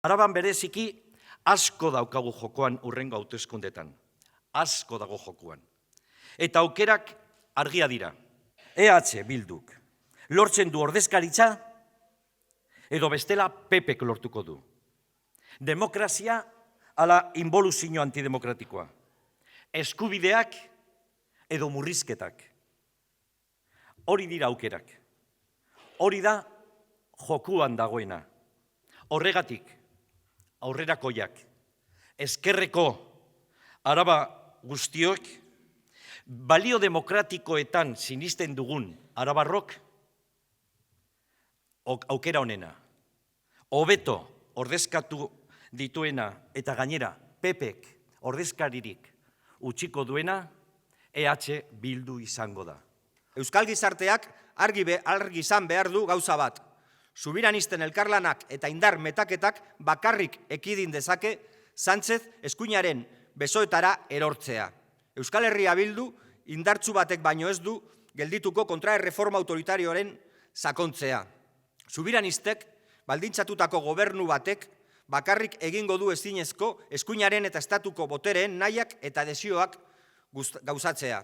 Araban bereziki asko daukagu jokoan hurrengo hauteskundetan. Asko dago jokoan. Eta aukerak argia dira. EH Bilduk lortzen du ordezkaritza edo bestela PPk lortuko du. Demokrazia ala inboluzio antidemokratikoa. Eskubideak edo murrizketak. Hori dira aukerak. Hori da jokuan dagoena. Horregatik, aurrerakoiak, ezkerreko Araba guztiok, balio demokratikoetan sinisten dugun arabarrok, aukera honena, hobeto ordezkatu dituena eta gainera PPk ordezkaririk utziko duena, EH Bildu izango da. Euskal gizarteak argi izan behar du gauza bat. Subiranisten elkarlanak eta indar metaketak bakarrik ekidin dezake Sánchez eskuinaren besoetara erortzea. Euskal Herria Bildu indartsu batek baino ez du geldituko kontraerreforma autoritarioaren sakontzea. Subiranistek baldintzatutako gobernu batek bakarrik egingo du ezinezko eskuinaren eta estatuko botereen nahiak eta desioak gauzatzea.